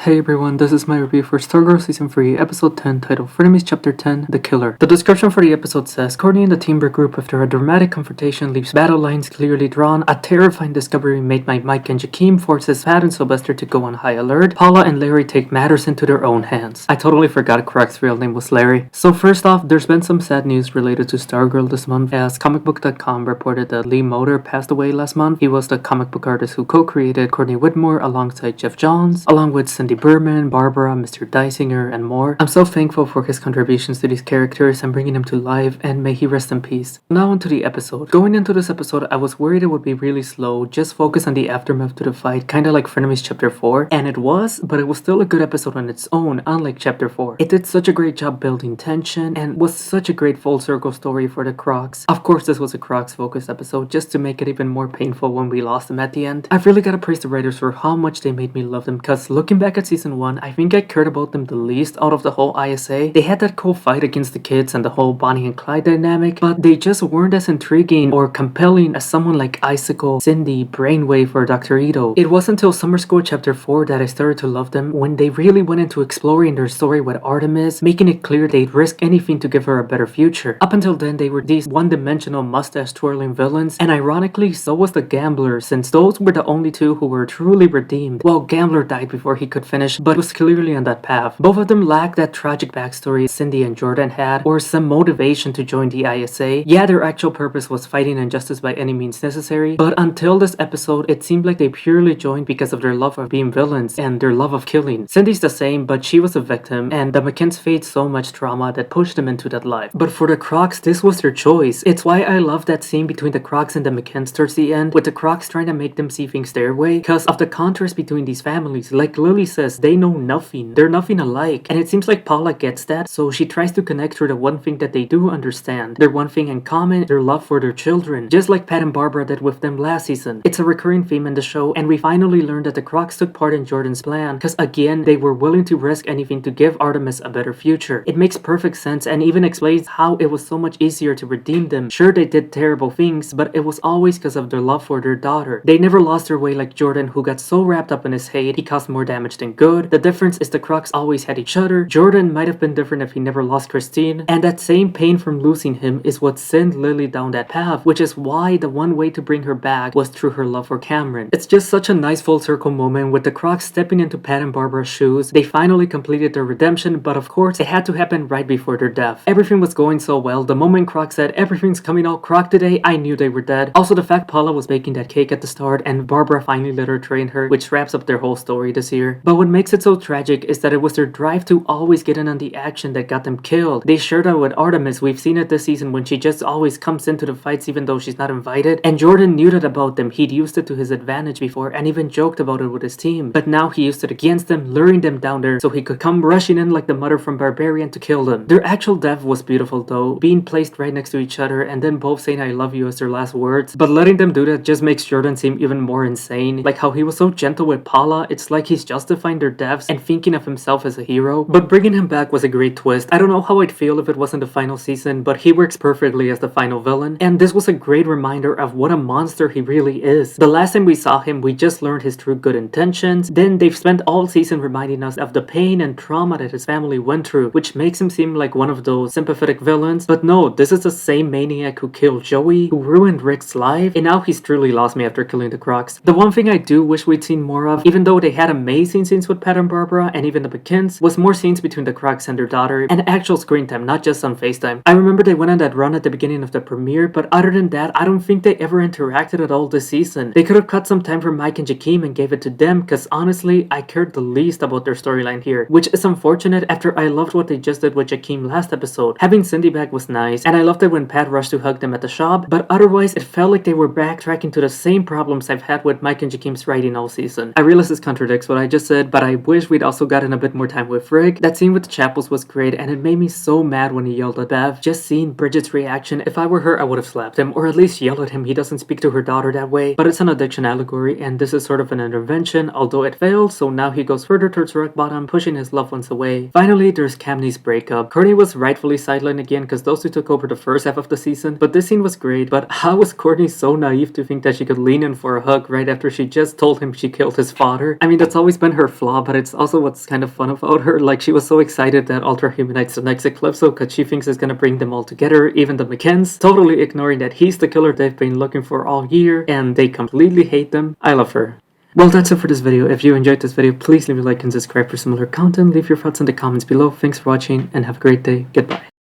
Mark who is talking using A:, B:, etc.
A: Hey everyone, this is my review for Stargirl Season 3, Episode 10, titled Frenemies Chapter 10, The Killer. The description for the episode says, Courtney and the team regroup after a dramatic confrontation leaves battle lines clearly drawn. A terrifying discovery made by Mike and Jakeem forces Pat and Sylvester to go on high alert. Paula and Larry take matters into their own hands. I totally forgot Crocks' real name was Larry. So first off, there's been some sad news related to Stargirl this month, as comicbook.com reported that Lee Moder passed away last month. He was the comic book artist who co-created Courtney Whitmore alongside Jeff Johns, along with Cindy Berman, Barbara, Mr. Dysinger, and more. I'm so thankful for his contributions to these characters and bringing them to life, and may he rest in peace. Now onto the episode. Going into this episode, I was worried it would be really slow, just focus on the aftermath to the fight, kinda like Frenemies Chapter 4, and it was, but it was still a good episode on its own, unlike Chapter 4. It did such a great job building tension, and was such a great full circle story for the Crocks. Of course, this was a Crocks focused episode, just to make it even more painful when we lost them at the end. I've really gotta praise the writers for how much they made me love them, cause looking back at Season 1, I think I cared about them the least out of the whole ISA. They had that cool fight against the kids and the whole Bonnie and Clyde dynamic, but they just weren't as intriguing or compelling as someone like Icicle, Cindy, Brainwave, or Dr. Ito. It wasn't until Summer School Chapter 4 that I started to love them, when they really went into exploring their story with Artemis, making it clear they'd risk anything to give her a better future. Up until then, they were these one-dimensional mustache-twirling villains, and ironically, so was the Gambler, since those were the only two who were truly redeemed. Well, Gambler died before he could finish, but was clearly on that path. Both of them lacked that tragic backstory Cindy and Jordan had, or some motivation to join the ISA. Yeah, their actual purpose was fighting injustice by any means necessary, but until this episode, it seemed like they purely joined because of their love of being villains and their love of killing. Cindy's the same, but she was a victim, and the McKenns faced so much trauma that pushed them into that life. But for the Crocks, this was their choice. It's why I love that scene between the Crocks and the McKenns towards the end, with the Crocks trying to make them see things their way, because of the contrast between these families. Like Lily says, they know nothing. They're nothing alike. And it seems like Paula gets that, so she tries to connect through the one thing that they do understand. Their one thing in common, their love for their children. Just like Pat and Barbara did with them last season. It's a recurring theme in the show, and we finally learned that the Crocks took part in Jordan's plan, because again, they were willing to risk anything to give Artemis a better future. It makes perfect sense, and even explains how it was so much easier to redeem them. Sure, they did terrible things, but it was always because of their love for their daughter. They never lost their way like Jordan, who got so wrapped up in his hate, he caused more damage than good. The difference is the Crocks always had each other. Jordan might have been different if he never lost Christine, and that same pain from losing him is what sent Lily down that path, which is why the one way to bring her back was through her love for Cameron. It's just such a nice full circle moment with the Crocks stepping into Pat and Barbara's shoes. They finally completed their redemption, but of course it had to happen right before their death. Everything was going so well. The moment Crocks said everything's coming out Croc today, I knew they were dead. Also, the fact Paula was baking that cake at the start and Barbara finally let her train her, which wraps up their whole story this year. But what makes it so tragic is that it was their drive to always get in on the action that got them killed. They shared that with Artemis. We've seen it this season when she just always comes into the fights even though she's not invited. And Jordan knew that about them. He'd used it to his advantage before and even joked about it with his team. But now he used it against them, luring them down there so he could come rushing in like the mother from Barbarian to kill them. Their actual death was beautiful though, being placed right next to each other and then both saying I love you as their last words. But letting them do that just makes Jordan seem even more insane. Like how he was so gentle with Paula, it's like he's justifying their deaths and thinking of himself as a hero. But bringing him back was a great twist. I don't know how I'd feel if it wasn't the final season, but he works perfectly as the final villain, and this was a great reminder of what a monster he really is. The last time we saw him, we just learned his true good intentions. Then they've spent all season reminding us of the pain and trauma that his family went through, which makes him seem like one of those sympathetic villains. But no, this is the same maniac who killed Joey, who ruined Rick's life, and now he's truly lost me after killing the Crocks. The one thing I do wish we'd seen more of, even though they had amazing scenes with Pat and Barbara and even the McKenns, was more scenes between the Crocks and their daughter, and actual screen time, not just on FaceTime. I remember they went on that run at the beginning of the premiere, but other than that, I don't think they ever interacted at all this season. They could have cut some time from Mike and Jakeem and gave it to them, because honestly, I cared the least about their storyline here, which is unfortunate after I loved what they just did with Jakeem last episode. Having Cindy back was nice, and I loved it when Pat rushed to hug them at the shop, but otherwise, it felt like they were backtracking to the same problems I've had with Mike and Jakeem's writing all season. I realize this contradicts what I just said, but I wish we'd also gotten a bit more time with Rick. That scene with the chapels was great, and it made me so mad when he yelled at Bev. Just seeing Bridget's reaction, if I were her, I would have slapped him, or at least yelled at him. He doesn't speak to her daughter that way. But it's an addiction allegory, and this is sort of an intervention, although it failed, so now he goes further towards rock bottom, pushing his loved ones away. Finally, there's Camney's breakup. Courtney was rightfully sidelined again because those two took over the first half of the season, but this scene was great. But how was Courtney so naive to think that she could lean in for a hug right after she just told him she killed his father? I mean, that's always been her flaw, but it's also what's kind of fun about her. Like, she was so excited that Ultra humanites the next Eclipso because she thinks it's gonna bring them all together, even the McKenns, totally ignoring that he's the killer they've been looking for all year, and they completely hate them. I love her. Well, that's it for this video. If you enjoyed this video, please leave a like and subscribe for similar content. Leave your thoughts in the comments below. Thanks for watching and have a great day. Goodbye.